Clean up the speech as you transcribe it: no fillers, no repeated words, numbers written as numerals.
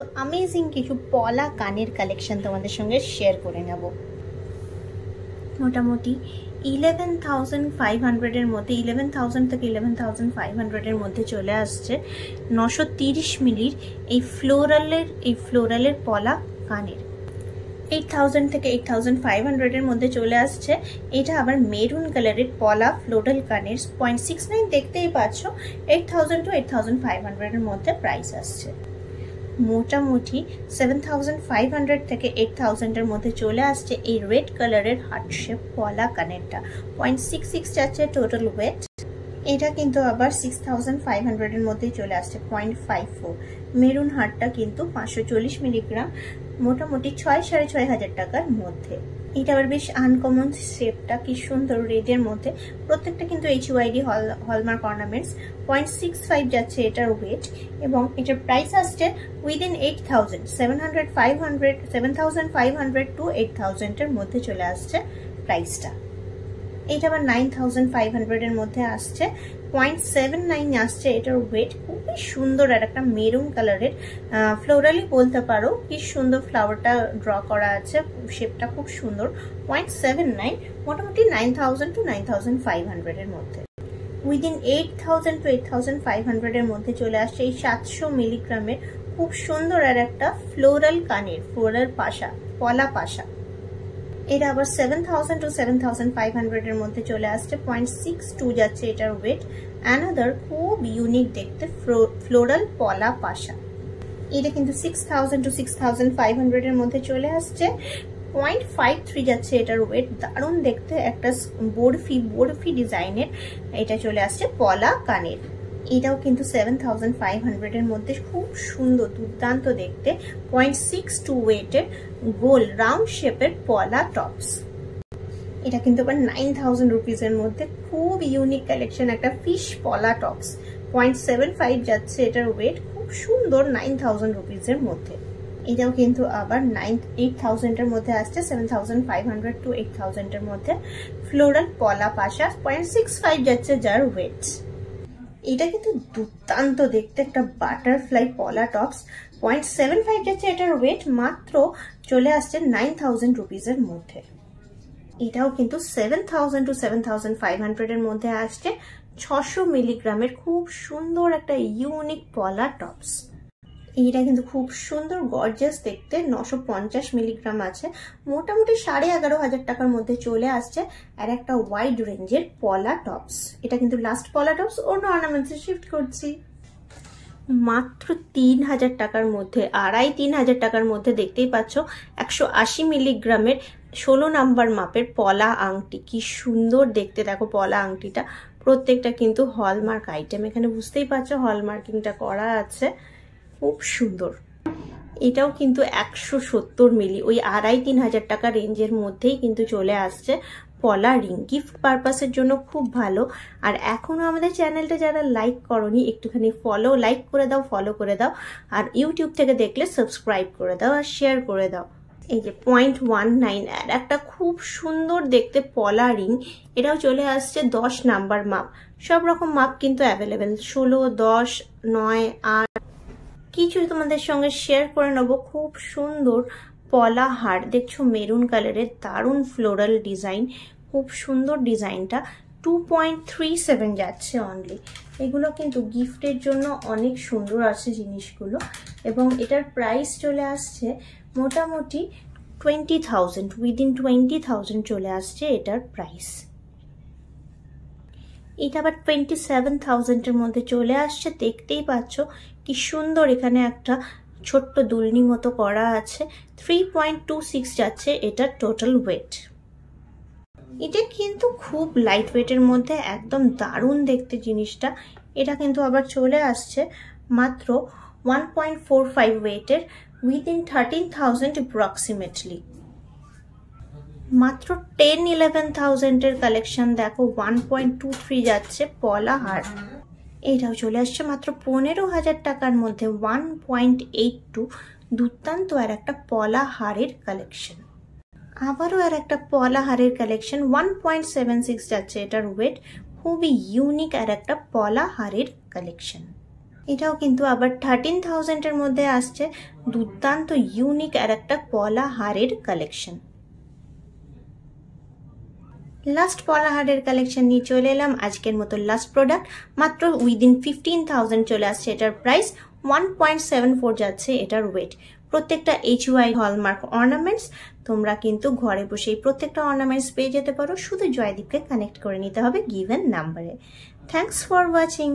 Amazing কিছু পলা কানের কালেকশন তোমাদের সঙ্গে শেয়ার করে নেব। মোটামুটি 11,500 এর মধ্যে 11,000 থেকে 11,500 এর মধ্যে চলে আসছে 930 মিলির এই ফ্লোরালের পলা কানের। 8,000 থেকে 8,500 এর মধ্যে চলে আসছে এটা আবার মেরুন কালারের পলা ফ্লোরাল কানের 0.69 দেখতেই পাচ্ছ। 8,000 to 8,500 এর মধ্যে প্রাইস আসছে। মোটামুটি 7,500 থেকে 8,000 এর মধ্যে চলে আসছে এই রেড কালারের হার্ট শেপ পলা কানেরটা। 0.66 যাচ্ছে টোটাল ওয়েট। এটা কিন্তু আবার 6,500 এর মধ্যে চলে আসছে 0.54। মেরুন হারটা কিন্তু 540 মিলিগ্রাম, মোটামুটি 6,500 টাকার মধ্যে। এটা আবার বেশ আনকমন শেপটা, কি সুন্দর রেডের মধ্যে। প্রত্যেকটা কিন্তু HUID হলমার্ক অর্নামেন্টস। 0.65 যাচ্ছে এটার ওয়েট এবং এটার প্রাইস আসছে উইদিন 8,000, 7,500 টু 8,000 এর মধ্যে চলে আসছে প্রাইসটা। এটা আবার 9,500 এর মধ্যে আসছে। 0.79 আসছে এটার ওয়েট। খুবই সুন্দর আর একটা মেরুন কালারের ফ্লোরালি বলতে পারো, কি সুন্দর ফ্লাওয়ারটা ড্র করা আছে, শেপটা খুব সুন্দর। 0.79, মোটামুটি 9,000 টু 9,500 এর মধ্যে। উইদিন 8,000 টু 8,500 এর মধ্যে চলে আসছে এই 700 মিলিগ্রামের খুব সুন্দর আর একটা ফ্লোরাল কানের, ফ্লোরাল পাশা, পলা পাশা। এটা আবার 7,000 টু 7,500 এর মধ্যে চলে আসছে। 0.62 যাচ্ছে এটার ওয়েট। অ্যানাদার খুব ইউনিক দেখতে ফ্লোরাল পলা পাশা। এটা কিন্তু 6,000 টু 6,500 এর মধ্যে চলে আসছে। 0.53 যাচ্ছে এটার ওয়েট। দারুণ দেখতে একটা বরফি ডিজাইনের এটা চলে আসছে পলা কানের। এটাও কিন্তু 7,500 এর মধ্যে খুব সুন্দর দুর্দান্ত দেখতে। 0.62 ওয়েটের গোল রাউন্ড শেপের পলা টপস। এটা কিন্তু আবার 9,000 রুপিস এর মধ্যে খুব ইউনিক কালেকশন, একটা ফিশ পলা টপস। 0.75 যাচ্ছে এটার ওয়েট, খুব সুন্দর 9,000 রুপিস এর মধ্যে। এটাও কিন্তু আবার 8,000 এর মধ্যে আসছে। 7,500 টু 8,000 এর মধ্যে ফ্লোরাল পলা পাশা। 0.65 যাচ্ছে যার ওয়েট। এটা কিন্তু দুর্দান্ত দেখতে একটা বাটারফ্লাই পলা টপস। 0.75 যাচ্ছে এটার ওয়েট, মাত্র চলে আসছে 9,000 রুপিস এর মধ্যে। এটাও কিন্তু 7,000 টু 7,500 এর মধ্যে আসছে। 600 মিলিগ্রামের খুব সুন্দর একটা ইউনিক পলা টপস। এইটা কিন্তু খুব সুন্দর গর্জিয়াস দেখতে। 950 মিলিগ্রাম আছে, মোটামুটি 11,500 টাকার মধ্যে চলে আসছে। আর একটা ওয়াইড রেঞ্জের পলা টপস। এটা কিন্তু লাস্ট পলা টপস, অন্য অর্নামেন্টসে শিফট করছি। মাত্র 3,000 টাকার মধ্যে, 2,500-3,000 টাকার মধ্যে দেখতেই পাচ্ছ 180 মিলিগ্রামের 16 নাম্বার মাপের পলা আংটি। কি সুন্দর দেখতে দেখো পলা আংটিটা। প্রত্যেকটা কিন্তু হলমার্ক আইটেম, এখানে বুঝতেই পারছো হলমার্কিংটা করা আছে, খুব সুন্দর। এটাও কিন্তু 170 মিলি, ওই 2,500-3,000 টাকা রেঞ্জের মধ্যেই কিন্তু চলে আসছে পলা রিং। গিফট পারপাসের জন্য খুব ভালো। আর এখনো আমাদের চ্যানেলটা যারা লাইক করনি, একটুখানি লাইক করে দাও, ফলো করে দাও। আর ইউটিউব থেকে দেখলে সাবস্ক্রাইব করে দাও আর শেয়ার করে দাও। এই যে 0.19 আর একটা খুব সুন্দর দেখতে পলা রিং। এটাও চলে আসছে 10 নাম্বার মাপ। সব রকম মাপ কিন্তু অ্যাভেলেবেল, 16, 10, 9, 8 কিছু তোমাদের সঙ্গে শেয়ার করে নেবো। খুব সুন্দর পলা হার দেখছো, মেরুন কালারের, দারুণ ফ্লোরাল ডিজাইন, খুব সুন্দর ডিজাইনটা। 2.37 যাচ্ছে অনলি। এগুলো কিন্তু গিফটের জন্য অনেক সুন্দর আছে জিনিসগুলো। এবং এটার প্রাইস চলে আসছে মোটামুটি 20,000, উইদিন 20,000 চলে আসছে এটার প্রাইস। এটা আবার 27,000 এর মধ্যে চলে আসছে। দেখতেই পাচ্ছ কি সুন্দর, এখানে একটা ছোট্ট দুলনি মতো করা আছে। 3.26 যাচ্ছে এটার টোটাল ওয়েট। এটা কিন্তু খুব লাইট ওয়েটের মধ্যে, একদম দারুণ দেখতে জিনিসটা। এটা কিন্তু আবার চলে আসছে মাত্র 1.45 ওয়েটের, উইদিন 13,000 অ্যাপ্রক্সিমেটলি। মাত্র 10-11,000 এর কালেকশন দেখো। 1.23 যাচ্ছে পলা হার। এটাও চলে আসছে মাত্র 15,000 টাকার মধ্যে। 1.82 দুর্দান্ত আর একটা পলা হারের কালেকশন। আবারও আর একটা পলা হারের কালেকশন। 1.76 যাচ্ছে এটার ওয়েট। খুবই ইউনিক আর একটা পলা হারের কালেকশন। এটাও কিন্তু আবার 13,000 এর মধ্যে আসছে, দুর্দান্ত ইউনিক আর একটা পলা হারের কালেকশন। লাস্ট পলা হারের কালেকশন নিয়ে চলে এলাম, আজকের মতো লাস্ট প্রোডাক্ট। মাত্র উইদিন 15,000 চলে আসছে এটার প্রাইস, 1.74 যাচ্ছে এটার ওয়েট। প্রত্যেকটা HUI হলমার্ক অর্নামেন্টস। তোমরা কিন্তু ঘরে বসেই প্রত্যেকটা অর্নামেন্টস পেয়ে যেতে পারো, শুধু জয়দীপকে কানেক্ট করে নিতে হবে গিভেন নাম্বারে। Thanks for watching.